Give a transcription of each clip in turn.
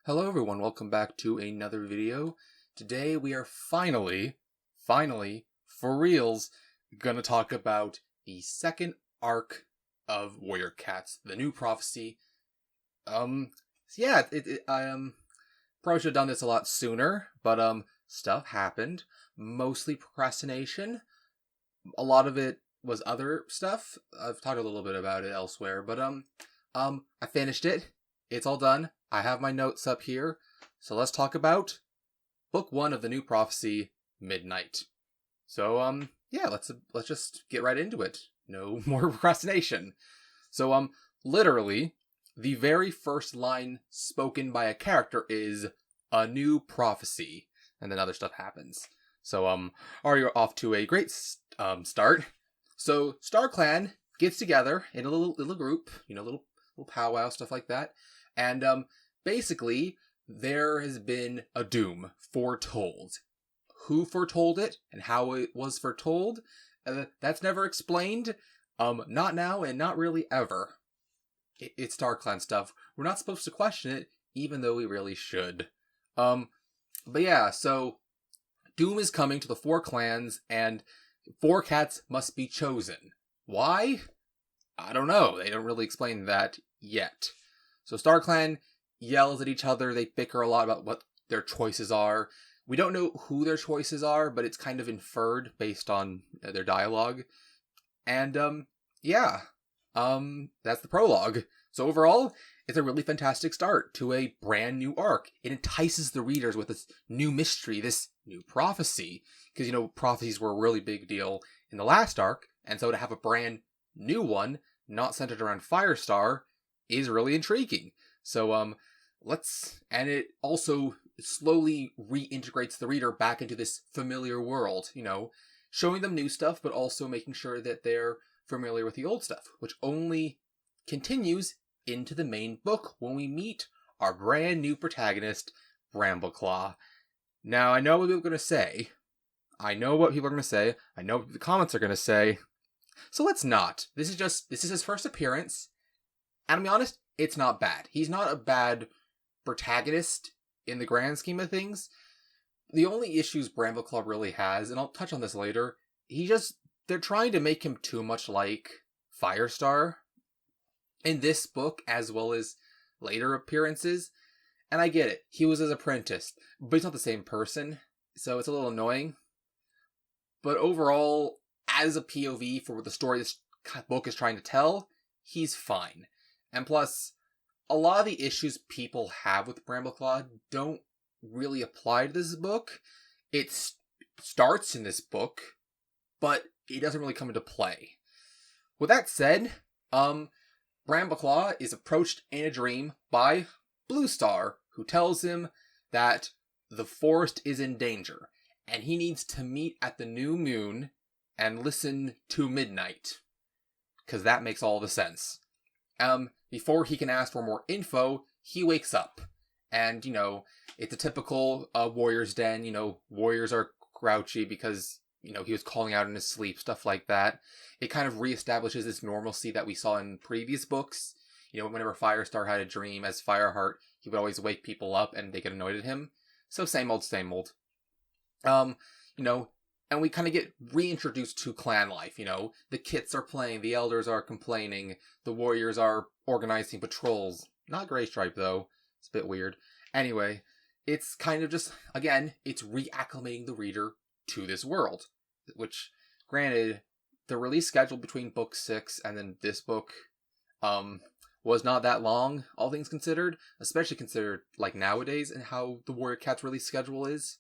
Hello everyone, welcome back to another video. Today we are finally, for reals, gonna talk about the second arc of Warrior Cats, the new prophecy. Probably should have done this a lot sooner, but stuff happened. Mostly procrastination. A lot of it was other stuff. I've talked a little bit about it elsewhere, but I finished it. It's all done. I have my notes up here. So let's talk about book 1 of the new prophecy, Midnight. So let's just get right into it. No more procrastination. So literally the very first line spoken by a character is a new prophecy, and then other stuff happens. So you're off to a great start. So StarClan gets together in a little group, little powwow, stuff like that. And basically, there has been a doom foretold. Who foretold it and how it was foretold? That's never explained. Not now and not really ever. It's StarClan stuff. We're not supposed to question it, even though we really should. So doom is coming to the 4 clans, and 4 cats must be chosen. Why? I don't know. They don't really explain that yet. So StarClan yells at each other. They bicker a lot about what their choices are. We don't know who their choices are, but it's kind of inferred based on their dialogue. And that's the prologue. So overall, it's a really fantastic start to a brand new arc. It entices the readers with this new mystery, this new prophecy. Because, prophecies were a really big deal in the last arc. And so to have a brand new one, not centered around Firestar, is really intriguing. So and it also slowly reintegrates the reader back into this familiar world, showing them new stuff, but also making sure that they're familiar with the old stuff, which only continues into the main book when we meet our brand new protagonist, Brambleclaw. Now, I know what people are going to say. I know what the comments are going to say. So let's not. This is his first appearance. And to be honest, it's not bad. He's not a bad protagonist in the grand scheme of things. The only issues Brambleclaw really has, and I'll touch on this later, they're trying to make him too much like Firestar in this book, as well as later appearances. And I get it. He was his apprentice, but he's not the same person, so it's a little annoying. But overall, as a POV for the story this book is trying to tell, he's fine. And plus, a lot of the issues people have with Brambleclaw don't really apply to this book. It starts in this book, but it doesn't really come into play. With that said, Brambleclaw is approached in a dream by Bluestar, who tells him that the forest is in danger, and he needs to meet at the new moon and listen to midnight, because that makes all the sense. Before he can ask for more info, he wakes up. And, it's a typical warrior's den. Warriors are grouchy because, he was calling out in his sleep, stuff like that. It kind of reestablishes this normalcy that we saw in previous books. Whenever Firestar had a dream as Fireheart, he would always wake people up and they get annoyed at him. So same old, same old. And we kind of get reintroduced to clan life, The Kits are playing, the Elders are complaining, the Warriors are organizing patrols. Not Greystripe, though. It's a bit weird. Anyway, it's kind of just, again, it's reacclimating the reader to this world. Which, granted, the release schedule between book 6 and then this book was not that long, all things considered. Especially considered, like, nowadays and how the Warrior Cats release schedule is.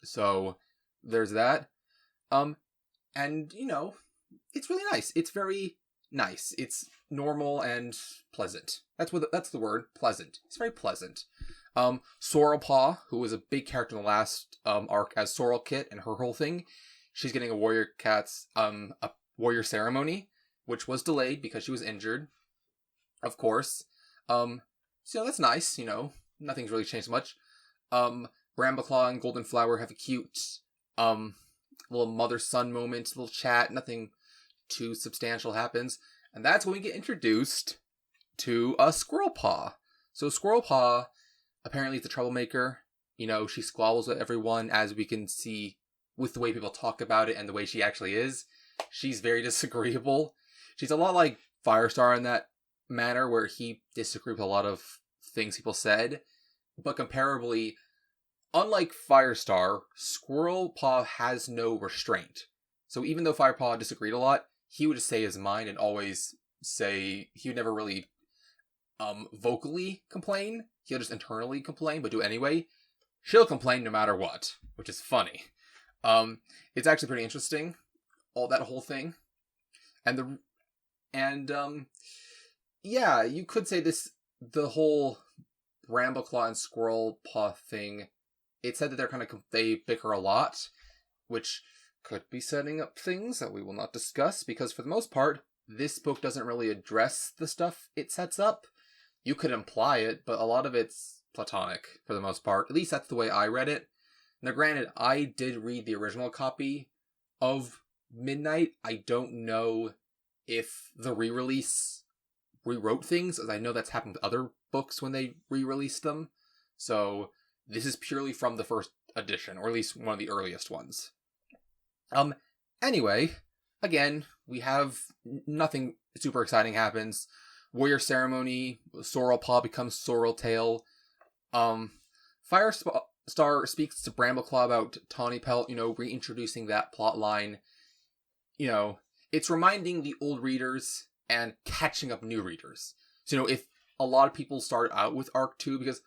So, there's that. It's really nice. It's very nice. It's normal and pleasant. That's the word, pleasant. It's very pleasant. Sorrelpaw, who was a big character in the last arc as Sorrel Kit and her whole thing, she's getting a Warrior Cats a warrior ceremony, which was delayed because she was injured, of course. So that's nice. Nothing's really changed much. Brambleclaw and Golden Flower have a cute little mother-son moment, little chat, nothing too substantial happens. And that's when we get introduced to Squirrelpaw. So Squirrelpaw apparently is a troublemaker. You know, she squabbles with everyone, as we can see with the way people talk about it and the way she actually is. She's very disagreeable. She's a lot like Firestar in that manner, where he disagreed with a lot of things people said. But comparably, unlike Firestar, Squirrelpaw has no restraint. So even though Firepaw disagreed a lot, he would just say his mind and always say, he would never really vocally complain. He'll just internally complain, but do it anyway. She'll complain no matter what, which is funny. It's actually pretty interesting, all that whole thing. Yeah, you could say the whole Brambleclaw and Squirrelpaw thing, it said that they bicker a lot, which could be setting up things that we will not discuss, because for the most part, this book doesn't really address the stuff it sets up. You could imply it, but a lot of it's platonic for the most part. At least that's the way I read it. Now granted, I did read the original copy of Midnight. I don't know if the re-release rewrote things, as I know that's happened with other books when they re-released them. So this is purely from the first edition, or at least one of the earliest ones. Anyway, again, we have nothing super exciting happens. Warrior Ceremony, Sorrelpaw becomes Sorreltail. Firestar speaks to Brambleclaw about Tawny Pelt, reintroducing that plot line. It's reminding the old readers and catching up new readers. So, if a lot of people start out with Arc 2, because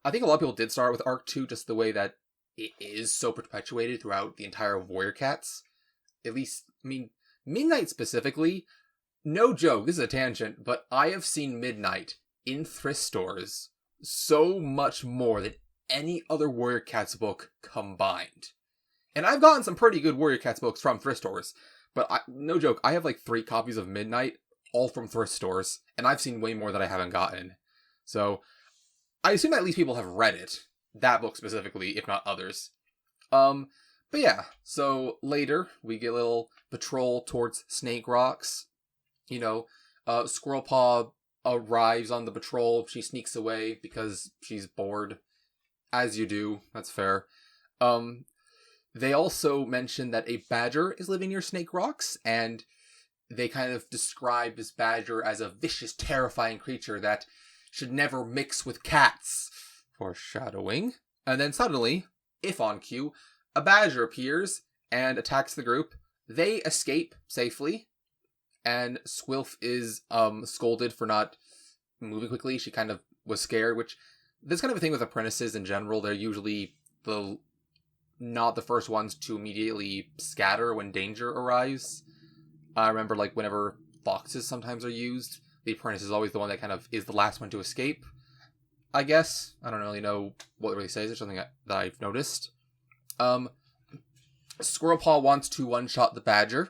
I think a lot of people did start with Arc 2 just the way that it is so perpetuated throughout the entire Warrior Cats. At least, Midnight specifically, no joke, this is a tangent, but I have seen Midnight in thrift stores so much more than any other Warrior Cats book combined. And I've gotten some pretty good Warrior Cats books from thrift stores, but no joke, I have like 3 copies of Midnight, all from thrift stores, and I've seen way more that I haven't gotten. So, I assume that at least people have read it, that book specifically, if not others. But yeah, so later, we get a little patrol towards Snake Rocks. Squirrelpaw arrives on the patrol, she sneaks away because she's bored. As you do, that's fair. They also mention that a badger is living near Snake Rocks, and they kind of describe this badger as a vicious, terrifying creature that should never mix with cats. Foreshadowing. And then suddenly, if on cue, a badger appears and attacks the group. They escape safely, and Squilf is scolded for not moving quickly. She kind of was scared, which this kind of a thing with apprentices in general. They're usually not the first ones to immediately scatter when danger arrives. I remember whenever foxes sometimes are used, the apprentice is always the one that kind of is the last one to escape, I guess. I don't really know what it really says. It's something that I've noticed. Squirrelpaw wants to one-shot the badger,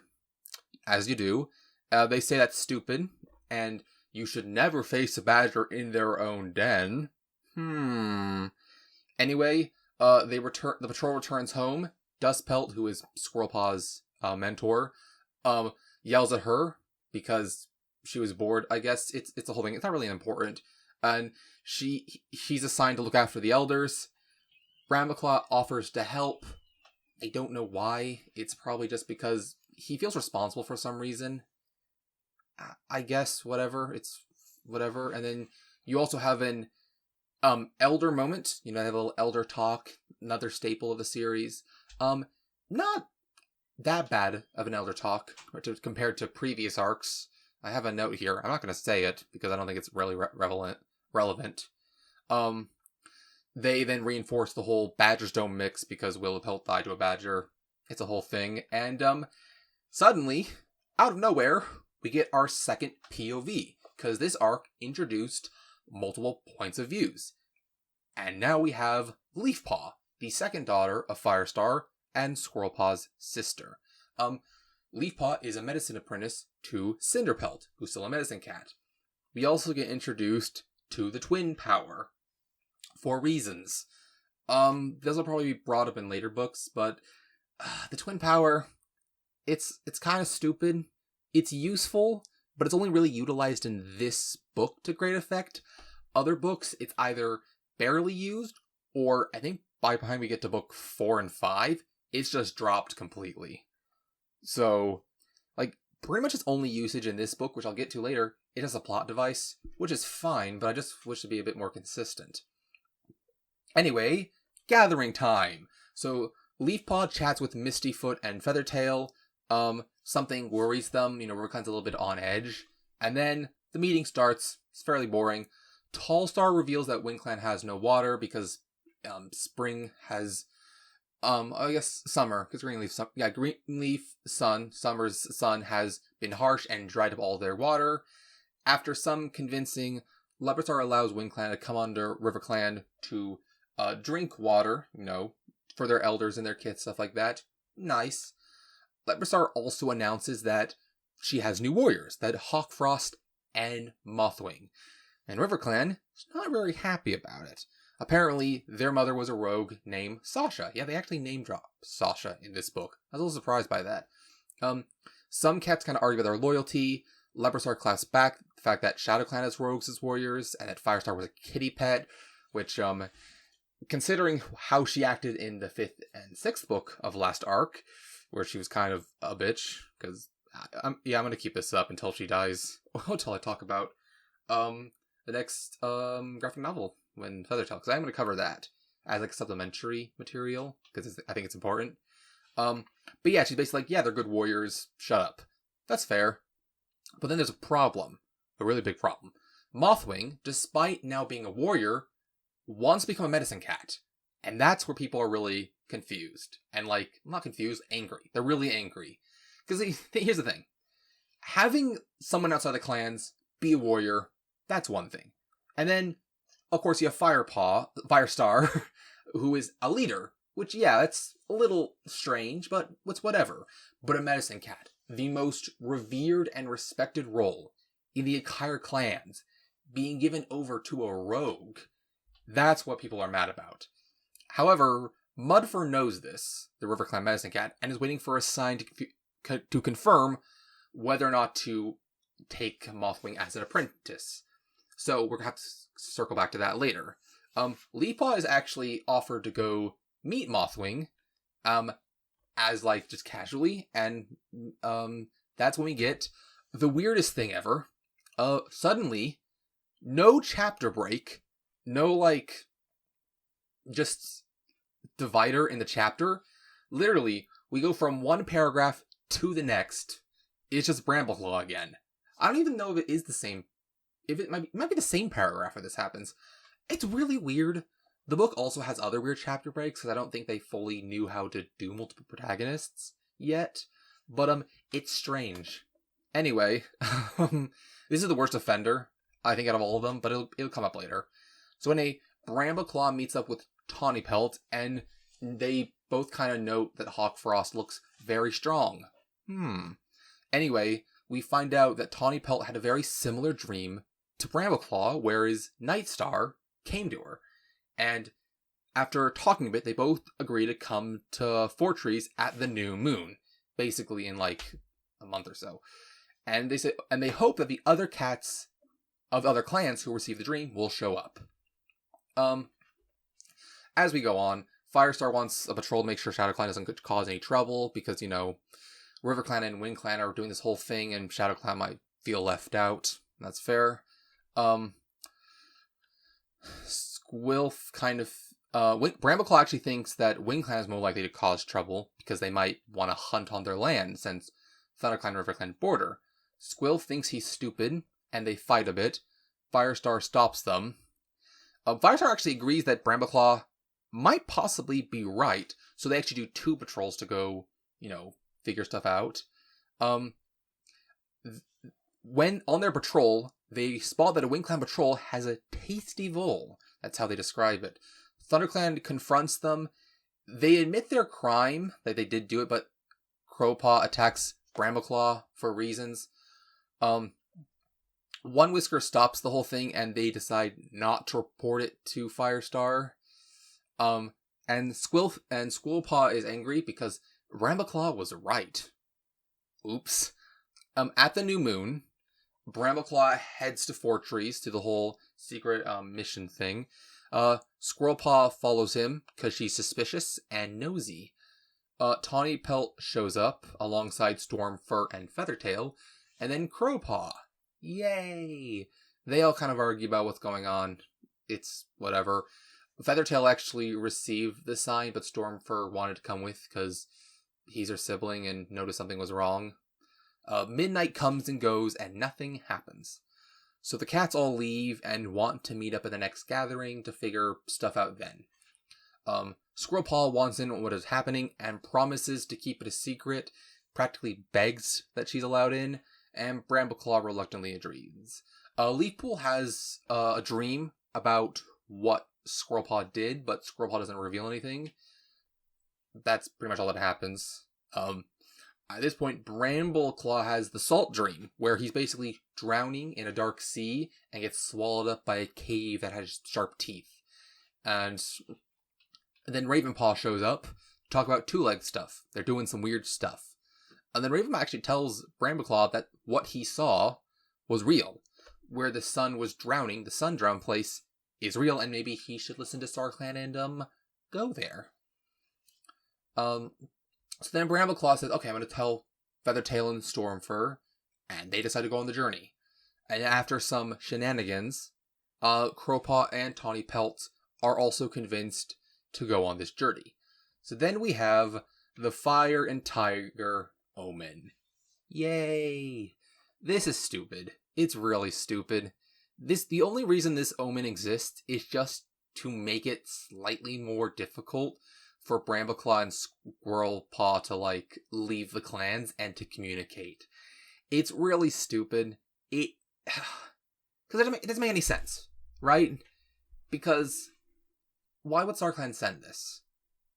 as you do. They say that's stupid, and you should never face a badger in their own den. Anyway, the patrol returns home. Dustpelt, who is Squirrelpaw's mentor, yells at her because she was bored. I guess it's a whole thing. It's not really important. And he's assigned to look after the elders. Brambleclaw offers to help. I don't know why. It's probably just because he feels responsible for some reason. I guess, whatever. It's whatever. And then you also have an elder moment. They have a little elder talk. Another staple of the series. Not that bad of an elder talk compared to previous arcs. I have a note here. I'm not going to say it because I don't think it's really relevant. They then reinforce the whole badgers don't mix because Willowpelt died to a badger. It's a whole thing. And suddenly, out of nowhere, we get our second POV, because this arc introduced multiple points of views. And now we have Leafpaw, the second daughter of Firestar and Squirrelpaw's sister. Leafpaw is a medicine apprentice to Cinderpelt, who's still a medicine cat. We also get introduced to the twin power, for reasons. Those will probably be brought up in later books, but the twin power, it's kind of stupid. It's useful, but it's only really utilized in this book to great effect. Other books, it's either barely used, or I think by the time we get to book 4 and 5, it's just dropped completely. So, like, pretty much its only usage in this book, which I'll get to later, it has a plot device, which is fine, but I just wish to be a bit more consistent. Anyway, gathering time. So, Leafpaw chats with Mistyfoot and Feathertail. Something worries them, Rivercline's a little bit on edge. And then the meeting starts. It's fairly boring. Tallstar reveals that WindClan has no water because spring has, I guess summer, because Summer's sun has been harsh and dried up all their water. After some convincing, Leopard allows WindClan to come under RiverClan to drink water, for their elders and their kids, stuff like that. Nice. Leopard also announces that she has new warriors, that Hawkfrost and Mothwing. And RiverClan is not very happy about it. Apparently, their mother was a rogue named Sasha. Yeah, they actually name drop Sasha in this book. I was a little surprised by that. Some cats kind of argue about their loyalty. Leopard claps back the fact that ShadowClan has rogues as warriors, and that Firestar was a kitty pet, which, considering how she acted in the 5th and 6th book of last arc, where she was kind of a bitch, because I'm going to keep this up until she dies, until I talk about the next graphic novel, when Feathertail, because I'm going to cover that as like supplementary material, because I think it's important. But yeah, she's basically like, yeah, they're good warriors, shut up. That's fair. But then there's a problem, a really big problem. Mothwing, despite now being a warrior, wants to become a medicine cat. And that's where people are really confused. And not confused, angry. They're really angry. Because here's the thing. Having someone outside the clans be a warrior, that's one thing. And then, of course, you have Firestar, who is a leader. Which, yeah, that's a little strange, but it's whatever. But a medicine cat, the most revered and respected role in the entire clans, being given over to a rogue, that's what people are mad about. However, Mudfur knows this, the RiverClan medicine cat, and is waiting for a sign to confirm whether or not to take Mothwing as an apprentice. So we're going to have to circle back to that later. Leapaw is actually offered to go meet Mothwing, as just casually, and that's when we get the weirdest thing ever. Suddenly, no chapter break, no just divider in the chapter. Literally, we go from one paragraph to the next. It's just Brambleclaw again. I don't even know if it is the same. If it might be the same paragraph where this happens. It's really weird. The book also has other weird chapter breaks, because I don't think they fully knew how to do multiple protagonists yet. But, it's strange. Anyway, this is the worst offender, I think, out of all of them, but it'll come up later. So when a Brambleclaw meets up with Tawny Pelt, and they both kind of note that Hawkfrost looks very strong. Anyway, we find out that Tawny Pelt had a very similar dream to Brambleclaw, where his Nightstar came to her. And after talking a bit, they both agree to come to Fortress at the new moon, basically in a month or so. And they hope that the other cats of other clans who receive the dream will show up. As we go on, Firestar wants a patrol to make sure ShadowClan doesn't cause any trouble, because, RiverClan and WindClan are doing this whole thing, and ShadowClan might feel left out. That's fair. Squilf kind of... Brambleclaw actually thinks that WindClan is more likely to cause trouble, because they might want to hunt on their land, since ThunderClan and RiverClan border. Squilf thinks he's stupid, and they fight a bit. Firestar stops them. Firestar actually agrees that Brambleclaw might possibly be right, so they actually do 2 patrols to go, figure stuff out. When on their patrol, they spot that a WindClan patrol has a tasty vole. That's how they describe it. ThunderClan confronts them. They admit their crime, that they did do it, but Crowpaw attacks Brambleclaw for reasons. One Whisker stops the whole thing, and they decide not to report it to Firestar. And Squillpaw is angry because Brambleclaw was right. Oops. At the new moon, Brambleclaw heads to Fortress, to the whole secret mission thing. Squirrelpaw follows him because she's suspicious and nosy. Tawny Pelt shows up alongside Stormfur and Feathertail, and then Crowpaw. Yay! They all kind of argue about what's going on. It's whatever. Feathertail actually received the sign, but Stormfur wanted to come with because he's her sibling and noticed something was wrong. Midnight comes and goes, and nothing happens. So the cats all leave and want to meet up at the next gathering to figure stuff out then. Squirrelpaw wants in on what is happening and promises to keep it a secret, practically begs that she's allowed in, and Brambleclaw reluctantly agrees. Leafpool has a dream about what Squirrelpaw did, but Squirrelpaw doesn't reveal anything. That's pretty much all that happens. At this point, Brambleclaw has the salt dream, where he's basically drowning in a dark sea and gets swallowed up by a cave that has sharp teeth. And then Ravenpaw shows up to talk about two-legged stuff. They're doing some weird stuff. And then Ravenpaw actually tells Brambleclaw that what he saw was real. Where the sun was drowning, the sun drown place, is real, and maybe he should listen to StarClan and, go there. So then Brambleclaw says, okay, I'm going to tell Feathertail and Stormfur, and they decide to go on the journey. And after some shenanigans, Crowpaw and Tawny Pelt are also convinced to go on this journey. So then we have the Fire and Tiger Omen. Yay! This is stupid. It's really stupid. The only reason this omen exists is just to make it slightly more difficult for Brambleclaw and Squirrelpaw to, leave the clans and to communicate. It's really stupid. Because it doesn't make any sense, right? Because why would StarClan send this?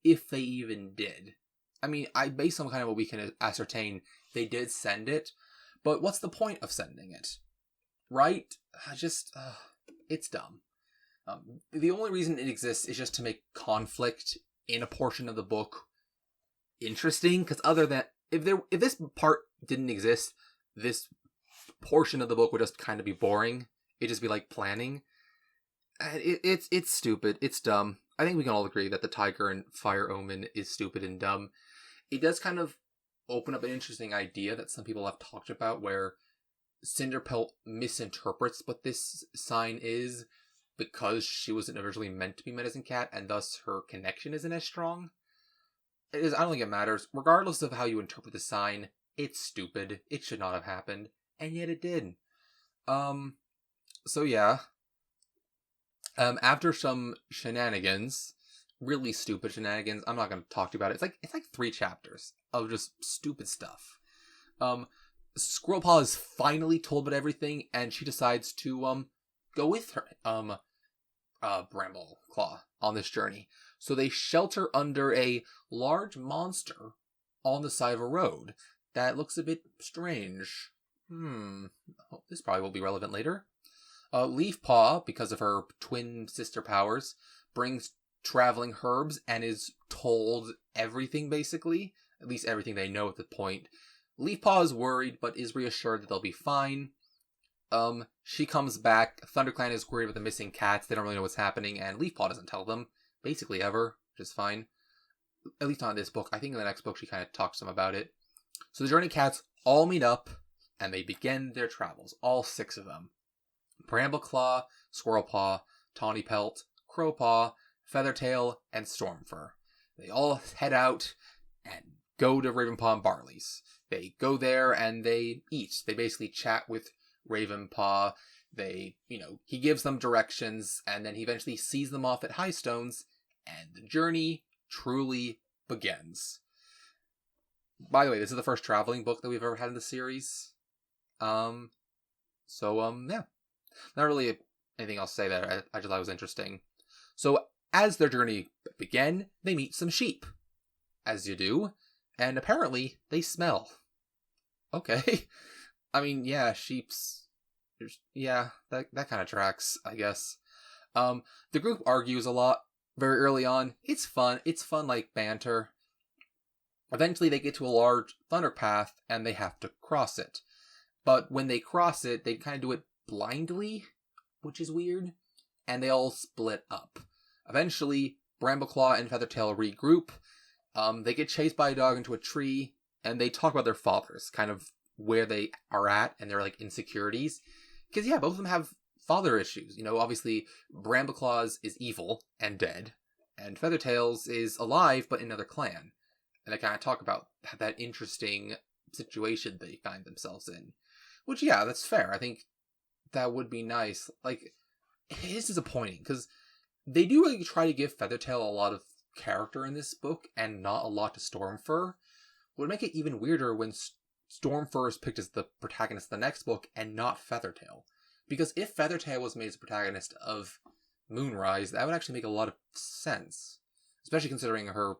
If they even did. I mean, based on kind of what we can ascertain, they did send it, but what's the point of sending it? Right? It's dumb. The only reason it exists is just to make conflict in a portion of the book interesting, because other than, if this part didn't exist, this portion of the book would just kind of be boring. It'd just be like planning. It's stupid. It's dumb. I think we can all agree that the Tiger and Fire Omen is stupid and dumb. It does kind of open up an interesting idea that some people have talked about, where Cinderpelt misinterprets what this sign is because she wasn't originally meant to be Medicine Cat, and thus her connection isn't as strong. I don't think it matters. Regardless of how you interpret the sign, it's stupid. It should not have happened, and yet it did. So yeah. After some shenanigans, really stupid shenanigans, I'm not going to talk to you about it. It's like 3 chapters of just stupid stuff. Squirrelpaw is finally told about everything, and she decides to go with her, Brambleclaw, on this journey. So they shelter under a large monster on the side of a road that looks a bit strange. This probably will be relevant later. Leafpaw, because of her twin sister powers, brings traveling herbs and is told everything, basically. At least everything they know at the point. Leafpaw is worried, but is reassured that they'll be fine. She comes back. ThunderClan is worried about the missing cats. They don't really know what's happening, and Leafpaw doesn't tell them, basically ever, which is fine. At least not in this book. I think in the next book she kind of talks to them about it. So the Journey Cats all meet up, and they begin their travels, all 6 of them. Brambleclaw, Squirrelpaw, Tawny Pelt, Crowpaw, Feathertail, and Stormfur. They all head out and go to Ravenpaw and Barley's. They go there and they eat. They basically chat with Ravenpaw. He gives them directions, and then he eventually sees them off at Highstones, and the journey truly begins. By the way, this is the first traveling book that we've ever had in the series. Yeah. Not really anything else to say there. I just thought it was interesting. So, as their journey began, they meet some sheep. As you do. And apparently, they smell. Okay. I mean, yeah, sheep's... Yeah, that kind of tracks, I guess. The group argues a lot very early on. It's fun. It's fun, banter. Eventually, they get to a large thunder path, and they have to cross it. But when they cross it, they kind of do it blindly, which is weird. and they all split up. Eventually, Brambleclaw and Feathertail regroup. They get chased by a dog into a tree, and they talk about their fathers, kind of where they are at and their like insecurities. Because yeah, both of them have father issues. Obviously Brambleclaw's is evil and dead, and Feathertail's is alive but in another clan. And they kind of talk about that interesting situation they find themselves in. Which, yeah, that's fair. I think that would be nice. Like, it is disappointing, because they do really try to give Feathertail a lot of character in this book, and not a lot to Stormfur. Would make it even weirder when Stormfur is picked as the protagonist of the next book, and not Feathertail. Because if Feathertail was made as the protagonist of Moonrise, that would actually make a lot of sense. Especially considering her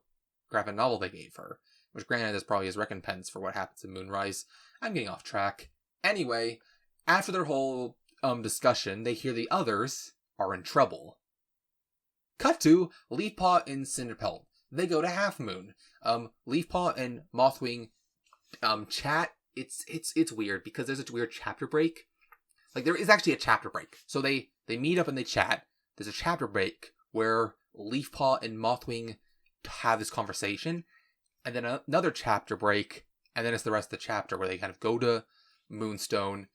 graphic novel they gave her. Which, granted, is probably his recompense for what happens in Moonrise. I'm getting off track. Anyway, after their whole discussion, they hear the others are in trouble. Cut to Leafpaw and Cinderpelt. They go to Half Moon. Leafpaw and Mothwing chat. It's weird because there's a weird chapter break. Like, there is actually a chapter break. So they meet up and they chat. There's a chapter break where Leafpaw and Mothwing have this conversation, and then another chapter break, and then it's the rest of the chapter where they kind of go to Moonstone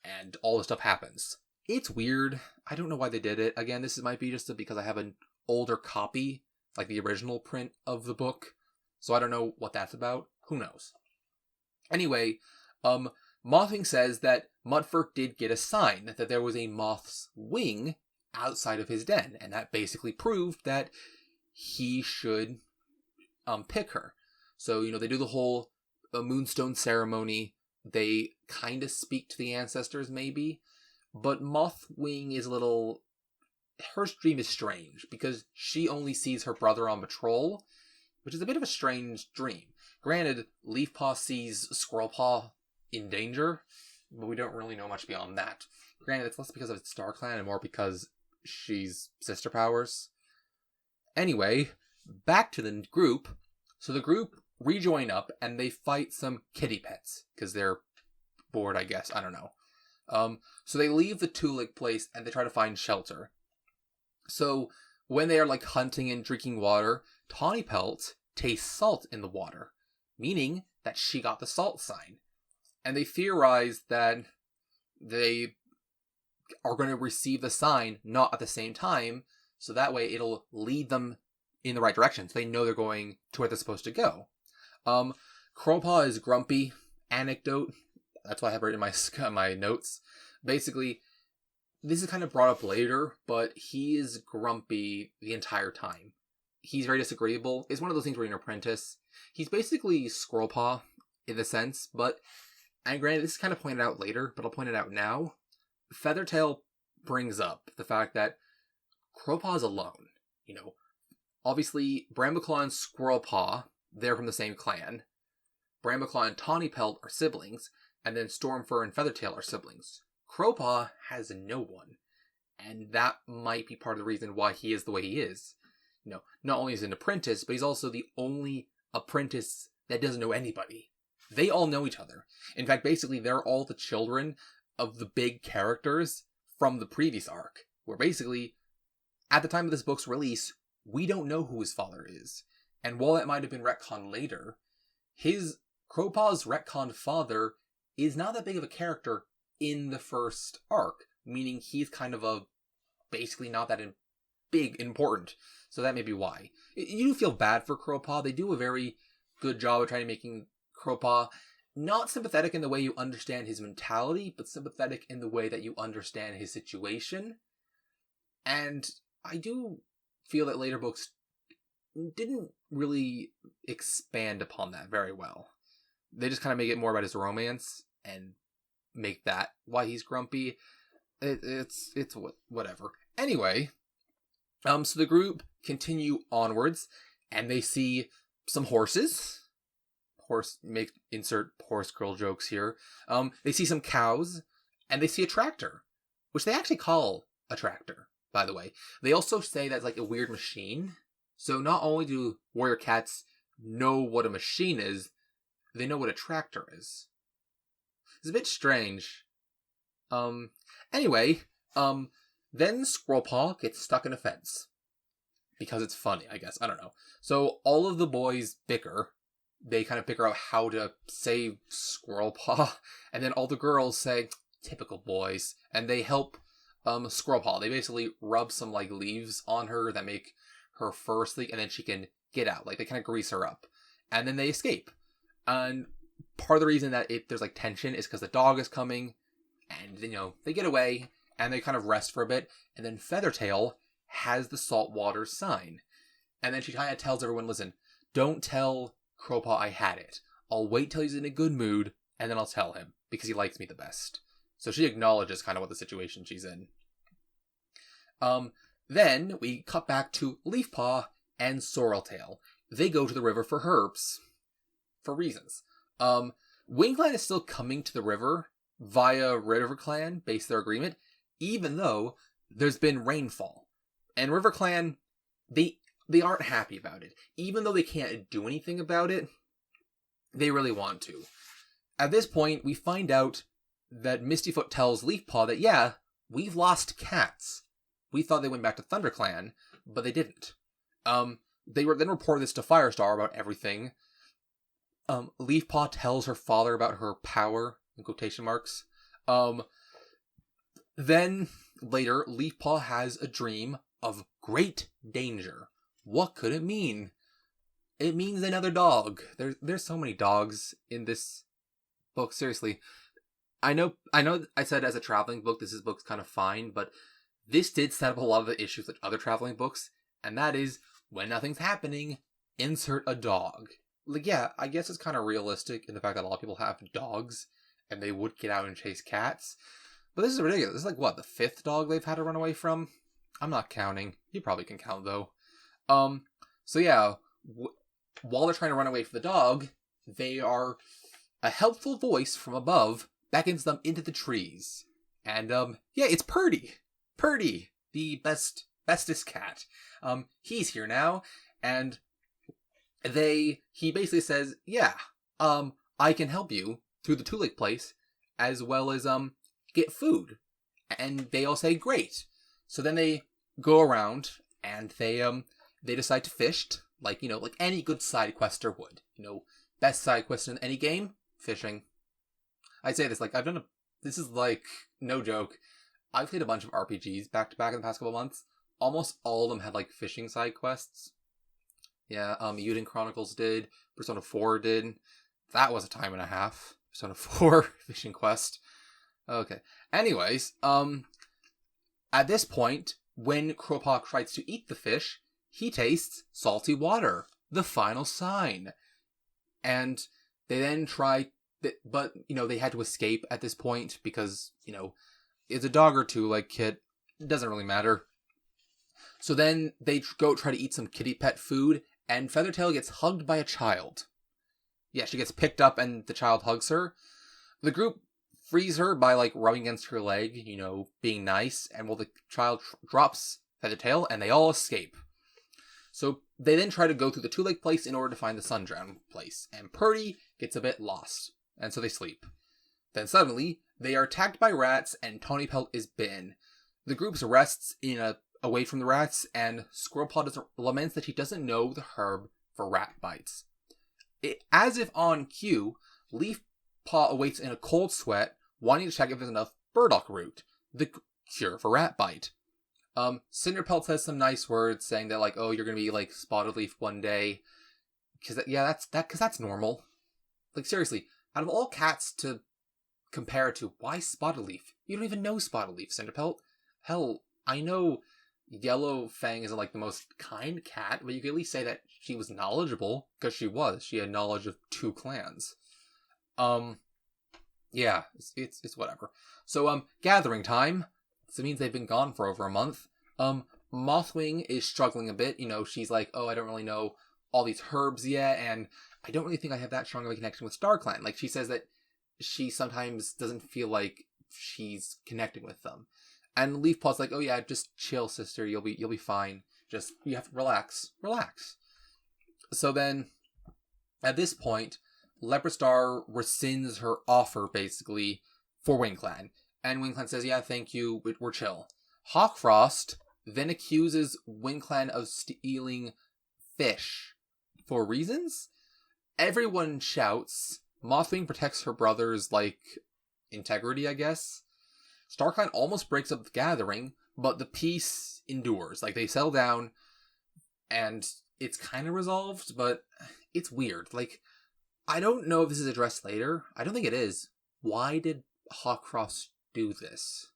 and all this stuff happens. It's weird. I don't know why they did it. Again, this might be just because I have an older copy, like the original print of the book, so I don't know what that's about. Who knows? Anyway, Mothwing says that Mudford did get a sign that there was a moth's wing outside of his den, and that basically proved that he should pick her. So, they do the whole Moonstone ceremony. They kind of speak to the ancestors, maybe. But Mothwing is her dream is strange, because she only sees her brother on patrol, which is a bit of a strange dream. Granted, Leafpaw sees Squirrelpaw in danger, but we don't really know much beyond that. Granted, it's less because of its Star Clan and more because she's sister powers. Anyway, back to the group. So the group rejoin up and they fight some kitty pets because they're bored, I guess. I don't know. So they leave the Tulik place and they try to find shelter. So when they are like hunting and drinking water, Tawny Pelt tastes salt in the water, meaning that she got the salt sign. And they theorize that they are going to receive the sign not at the same time, so that way it'll lead them in the right direction, so they know they're going to where they're supposed to go. Crowpaw is grumpy. Anecdote. That's why I have it in my notes. Basically, this is kind of brought up later, but he is grumpy the entire time. He's very disagreeable. It's one of those things where you're an apprentice. He's basically Squirrelpaw in a sense, and granted, this is kind of pointed out later, but I'll point it out now. Feathertail brings up the fact that Crowpaw is alone. Obviously, Brambleclaw and Squirrelpaw, they're from the same clan. Brambleclaw and Tawnypelt are siblings, and then Stormfur and Feathertail are siblings. Crowpaw has no one, and that might be part of the reason why he is the way he is. Not only is he an apprentice, but he's also the only apprentice that doesn't know anybody. They all know each other. In fact, basically, they're all the children of the big characters from the previous arc, where basically, at the time of this book's release, we don't know who his father is. And while that might have been retconned later, Crowpaw's retconned father is not that big of a character in the first arc, meaning he's kind of basically not that important. So that may be why. You do feel bad for Crowpaw. They do a very good job of trying to making Crowpaw not sympathetic in the way you understand his mentality, but sympathetic in the way that you understand his situation. And I do feel that later books didn't really expand upon that very well. They just kind of make it more about his romance and make that why he's grumpy. It's whatever. Anyway, so the group continue onwards and they see some horses. Insert horse girl jokes here. They see some cows and they see a tractor, which they actually call a tractor, by the way. They also say that's like a weird machine. So not only do warrior cats know what a machine is, they know what a tractor is. It's a bit strange. Anyway, Then Squirrelpaw gets stuck in a fence. Because it's funny, I guess. I don't know. So all of the boys bicker. They kind of figure out how to save Squirrelpaw. And then all the girls say, typical boys. And they help Squirrelpaw. They basically rub some like leaves on her that make her fur sleek. And then she can get out. Like they kind of grease her up. And then they escape. And part of the reason that there's like tension is because the dog is coming. And, they get away. And they kind of rest for a bit. And then Feathertail has the saltwater sign. And then she kind of tells everyone, listen, don't tell Crowpaw I had it. I'll wait till he's in a good mood, and then I'll tell him, because he likes me the best. So she acknowledges kind of what the situation she's in. Then we cut back to Leafpaw and Sorreltail. They go to the river for herbs. For reasons. Wingclan is still coming to the river via RiverClan, based their agreement, even though there's been rainfall. And RiverClan, they aren't happy about it. Even though they can't do anything about it, they really want to. At this point, we find out that Mistyfoot tells Leafpaw that, yeah, we've lost cats. We thought they went back to ThunderClan, but they didn't. They then report this to Firestar about everything. Leafpaw tells her father about her power, in quotation marks. Then, later, Leafpaw has a dream of great danger. What could it mean? It means another dog. There's so many dogs in this book, seriously. I know I said as a traveling book, this book's kind of fine, but this did set up a lot of the issues with other traveling books, and that is, when nothing's happening, insert a dog. Like, yeah, I guess it's kind of realistic in the fact that a lot of people have dogs, and they would get out and chase cats. But this is ridiculous. This is like, what, the 5th dog they've had to run away from? I'm not counting. You probably can count, though. So yeah, while they're trying to run away from the dog, a helpful voice from above beckons them into the trees. And, yeah, it's Purdy. Purdy, the bestest cat. He's here now, and he basically says, yeah, I can help you through the Tulip place, as well as, get food. And they all say, great. So then they go around, and they decide to fish, like any good side quester would. Best side quest in any game, fishing. I say this, this is like, no joke, I've played a bunch of RPGs back to back in the past couple months. Almost all of them had, fishing side quests. Yeah, Uden Chronicles did, Persona 4 did. That was a time and a half. Persona 4 fishing quest. Okay. Anyways, at this point, when Crowpaw tries to eat the fish, he tastes salty water, the final sign. And they then but, they had to escape at this point because, it's a dog or two like Kit. It doesn't really matter. So then they go try to eat some kitty pet food, and Feathertail gets hugged by a child. Yeah, she gets picked up and the child hugs her. The group frees her by, rubbing against her leg, being nice, and the child drops Feathertail, and they all escape. So they then try to go through the Two Lake place in order to find the Sundrown place, and Purdy gets a bit lost, and so they sleep. Then suddenly, they are attacked by rats, and Tawny Pelt is bitten. The group rests away from the rats, and Squirrelpaw laments that he doesn't know the herb for rat bites. As if on cue, Leafpaw awaits in a cold sweat, wanting to check if there's enough burdock root, the cure for rat bite. Cinderpelt says some nice words, saying that, oh, you're gonna be, Spotted Leaf one day. Because that's normal. Seriously, out of all cats to compare it to, why Spotted Leaf? You don't even know Spotted Leaf, Cinderpelt. Hell, I know Yellow Fang isn't, the most kind cat, but you could at least say that she was knowledgeable, because she was. She had knowledge of 2 clans. Yeah, it's whatever. So, gathering time. So it means they've been gone for over a month. Mothwing is struggling a bit. She's like, oh, I don't really know all these herbs yet, and I don't really think I have that strong of a connection with StarClan. She says that she sometimes doesn't feel like she's connecting with them. And Leafpaw's like, oh yeah, just chill, sister, you'll be fine. Just, you have to relax. So then, at this point, Leopardstar rescinds her offer, basically, for WingClan. And WingClan says, yeah, thank you, we're chill. Hawkfrost then accuses WindClan of stealing fish. For reasons? Everyone shouts. Mothwing protects her brother's, integrity, I guess. StarClan almost breaks up the gathering, but the peace endures. They settle down, and it's kind of resolved, but it's weird. I don't know if this is addressed later. I don't think it is. Why did Hawkfrost do this?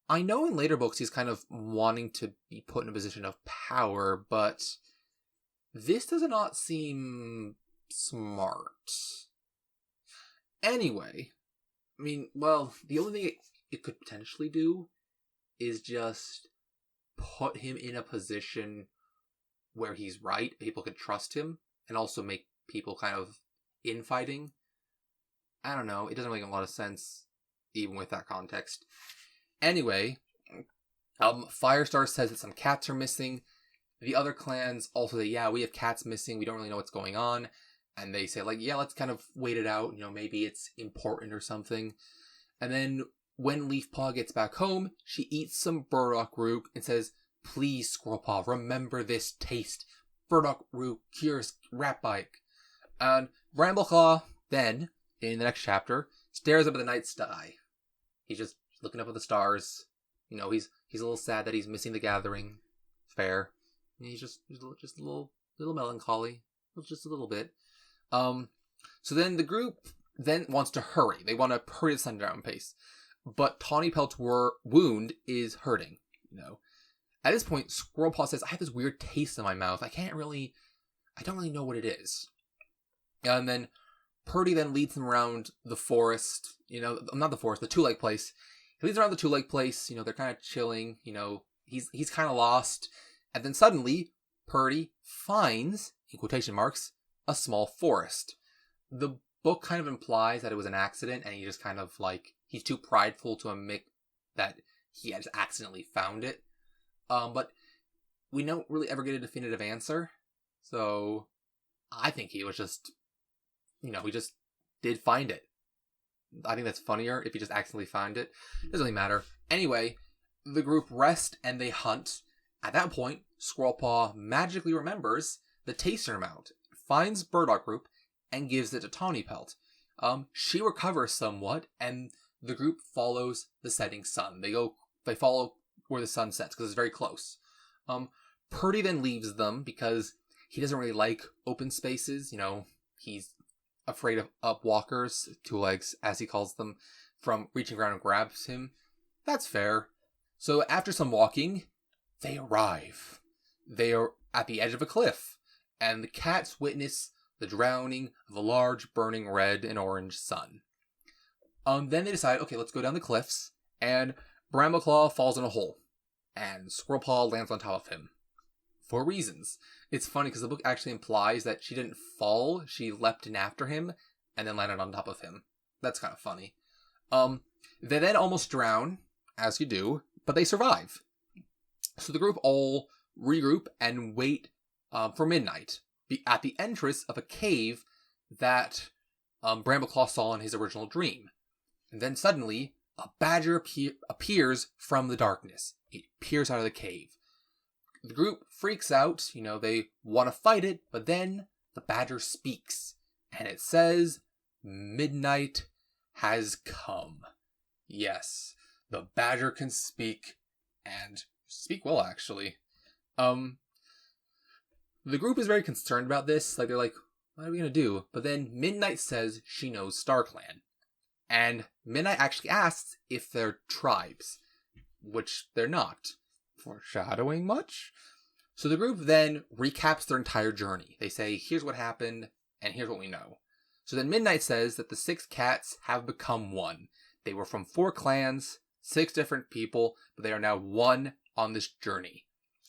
I know in later books he's kind of wanting to be put in a position of power, but this does not seem smart. Anyway, the only thing it could potentially do is just put him in a position where he's right, people could trust him, and also make people kind of infighting. I don't know, it doesn't make a lot of sense, even with that context. Anyway, Firestar says that some cats are missing. The other clans also say, yeah, we have cats missing, we don't really know what's going on. And they say, yeah, let's kind of wait it out, maybe it's important or something. And then when Leafpaw gets back home, she eats some burdock root and says, please, Squirrelpaw, remember this taste. Burdock root cures rat bite. And Brambleclaw, then, in the next chapter, stares up at the night sky. He's just looking up at the stars. He's a little sad that he's missing the gathering. Fair. And he's just a little melancholy. Just a little bit. So then the group then wants to hurry. They want to hurry the sundown pace. But Tawny Pelt's wound is hurting, At this point, Squirrelpaw says, I have this weird taste in my mouth. I don't really know what it is. And then Purdy then leads them around the forest, not the forest, the two-leg place. He leads around the two-leg place, they're kind of chilling, he's kind of lost. And then suddenly, Purdy finds, in quotation marks, a small forest. The book kind of implies that it was an accident, and he just kind of, he's too prideful to admit that he has accidentally found it. But we don't really ever get a definitive answer. So, I think he was just, he just did find it. I think that's funnier if he just accidentally found it. Doesn't really matter. Anyway, the group rest and they hunt. At that point, Squirrelpaw magically remembers the taster mount, finds burdock root, and gives it to Tawny Pelt. She recovers somewhat, and the group follows the setting sun. They follow where the sun sets, because it's very close. Purdy then leaves them, because he doesn't really like open spaces. He's afraid of upwalkers, two legs, as he calls them, from reaching around and grabs him. That's fair. So after some walking, they arrive. They are at the edge of a cliff, and the cats witness the drowning of a large burning red and orange sun. Then they decide, okay, let's go down the cliffs, and Brambleclaw falls in a hole, and Squirrelpaw lands on top of him. For reasons. It's funny because the book actually implies that she didn't fall, she leapt in after him, and then landed on top of him. That's kind of funny. They then almost drown, as you do, but they survive. So the group all regroup and wait for midnight at the entrance of a cave that Brambleclaw saw in his original dream. And then suddenly, a badger appears from the darkness. It appears out of the cave. The group freaks out, they want to fight it, but then the badger speaks. And it says, midnight has come. Yes, the badger can speak, and speak well, actually. The group is very concerned about this. They're like, what are we going to do? But then Midnight says she knows StarClan. And Midnight actually asks if they're tribes, which they're not. Foreshadowing much? So the group then recaps their entire journey. They say, here's what happened, and here's what we know. So then Midnight says that the 6 cats have become one. They were from 4 clans, 6 different people, but they are now one on this journey,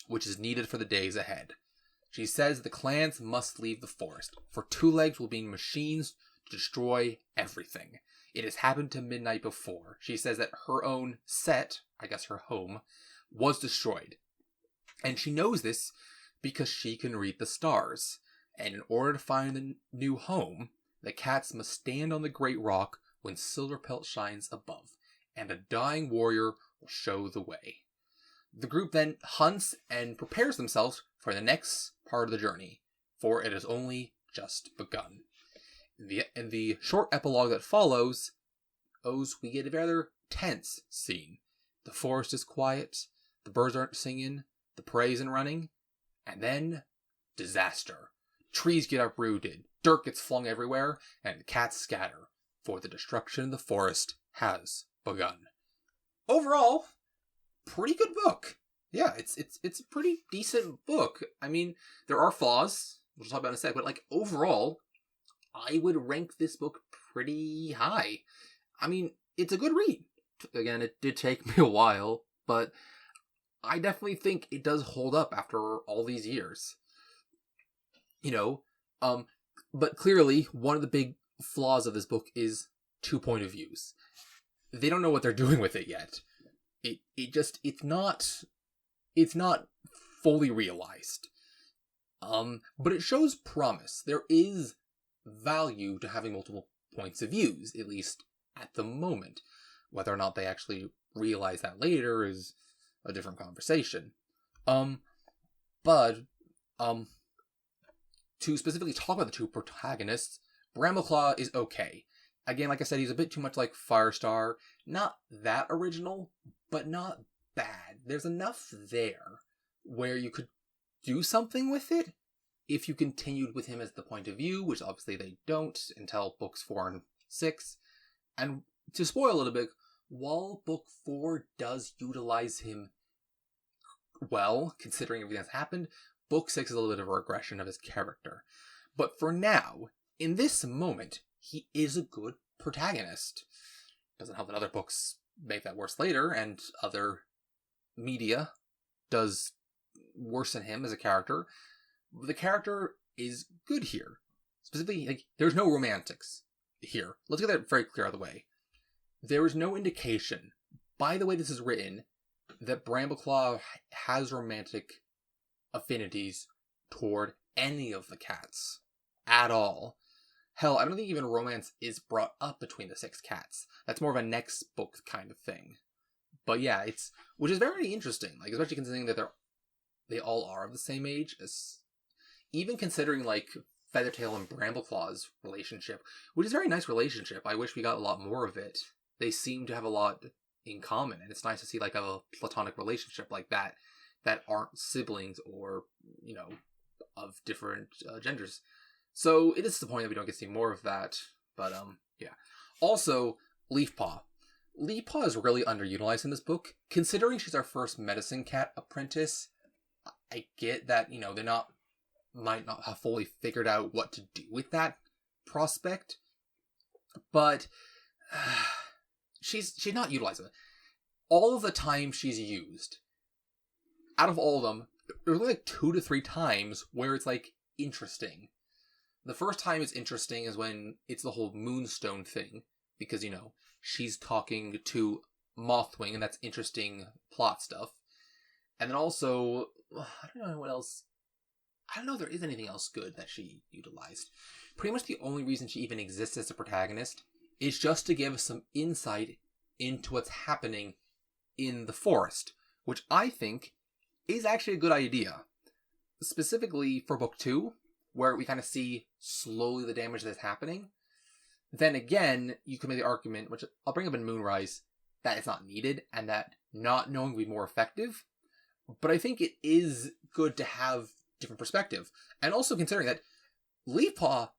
which is needed for the days ahead. She says the clans must leave the forest, for 2 legs will be machines to destroy everything. It has happened to Midnight before. She says that her own set, I guess her home, was destroyed. And she knows this because she can read the stars. And in order to find the new home, the cats must stand on the great rock when Silverpelt shines above, and a dying warrior will show the way. The group then hunts and prepares themselves for the next part of the journey, for it has only just begun. In the short epilogue that follows, we get a rather tense scene. The forest is quiet, the birds aren't singing, the prey isn't running, and then disaster. Trees get uprooted, dirt gets flung everywhere, and the cats scatter, for the destruction of the forest has begun. Overall, pretty good book. Yeah, it's a pretty decent book. I mean, there are flaws, we'll talk about in a sec, but like overall, I would rank this book pretty high. I mean, it's a good read. Again, it did take me a while, but I definitely think it does hold up after all these years. But clearly, one of the big flaws of this book is 2 point of views. They don't know what they're doing with it yet. It's not fully realized. But it shows promise. There is value to having multiple points of views, at least at the moment. Whether or not they actually realize that later is a different conversation. But to specifically talk about the two protagonists, Brambleclaw is okay. Again, like I said, he's a bit too much like Firestar. Not that original, but not bad. There's enough there where you could do something with it if you continued with him as the point of view, which obviously they don't until books 4 and 6. And to spoil a little bit, while book 4 does utilize him well, considering everything that's happened, book 6 is a little bit of a regression of his character. But for now, in this moment, he is a good protagonist. Doesn't help that other books make that worse later, and other media does worsen him as a character. But the character is good here. Specifically, like, there's no romantics here. Let's get that very clear out of the way. There is no indication, by the way this is written, that Brambleclaw has romantic affinities toward any of the cats at all. Hell, I don't think even romance is brought up between the 6 cats. That's more of a next book kind of thing. But yeah, which is very interesting, like, especially considering that they all are of the same age. Even considering like Feathertail and Brambleclaw's relationship, which is a very nice relationship. I wish we got a lot more of it. They seem to have a lot in common, and it's nice to see like a platonic relationship like that aren't siblings or, of different genders. So it is disappointing that we don't get to see more of that, but yeah. Also, Leafpaw. Leafpaw is really underutilized in this book, considering she's our first medicine cat apprentice. I get that, they might not have fully figured out what to do with that prospect, but she's not utilizing it. All of the time she's used, out of all of them, there's only like 2 to 3 times where it's like interesting. The first time it's interesting is when it's the whole Moonstone thing, because, she's talking to Mothwing, and that's interesting plot stuff. And then also, I don't know what else. I don't know if there is anything else good that she utilized. Pretty much the only reason she even exists as a protagonist is just to give some insight into what's happening in the forest, which I think is actually a good idea. Specifically for book 2, where we kind of see slowly the damage that's happening. Then again, you can make the argument, which I'll bring up in Moonrise, that it's not needed, and that not knowing would be more effective. But I think it is good to have different perspective. And also considering that Leafpaw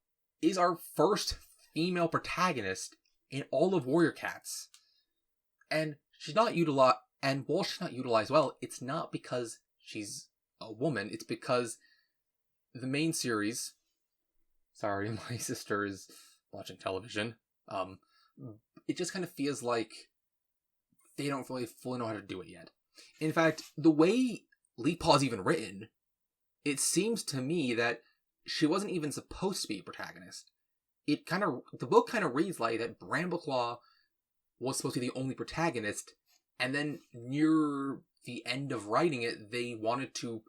is our first female protagonist in all of Warrior Cats. And she's not utilized, and while she's not utilized well, it's not because she's a woman, it's because the main series, sorry, my sister is watching television, it just kind of feels like they don't really fully know how to do it yet. In fact, the way Leafpaw's even written, it seems to me that she wasn't even supposed to be a protagonist. The book kind of reads like that Brambleclaw was supposed to be the only protagonist, and then near the end of writing it, they wanted to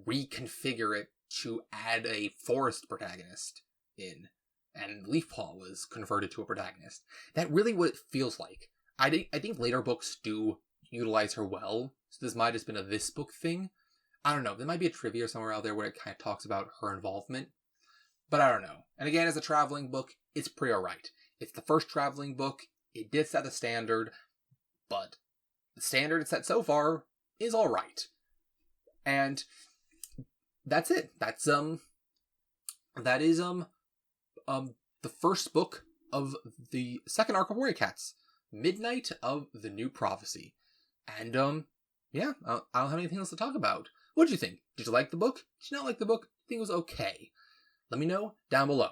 reconfigure it to add a forest protagonist in, and Leafpaw was converted to a protagonist. That really what it feels like. I think later books do utilize her well, So this might have just been a this book thing. I don't know. There might be a trivia somewhere out there where it kind of talks about her involvement. But I don't know. And again, as a traveling book, it's pretty alright. It's the first traveling book. It did set the standard. But the standard it's set so far is alright. And that's it. That is the first book of the second arc of Warrior Cats, Midnight of the New Prophecy. And yeah, I don't have anything else to talk about. What did you think? Did you like the book? Did you not like the book? I think it was okay. Let me know down below.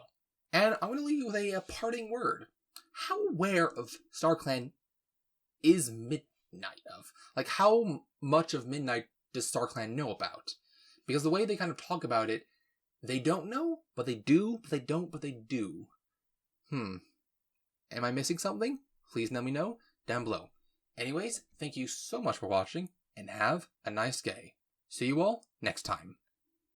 And I'm going to leave you with a parting word. How aware of StarClan is Midnight of? Like, how much of Midnight does StarClan know about? Because the way they kind of talk about it, they don't know, but they do, but they don't, but they do. Am I missing something? Please let me know down below. Anyways, thank you so much for watching, and have a nice day. See you all next time.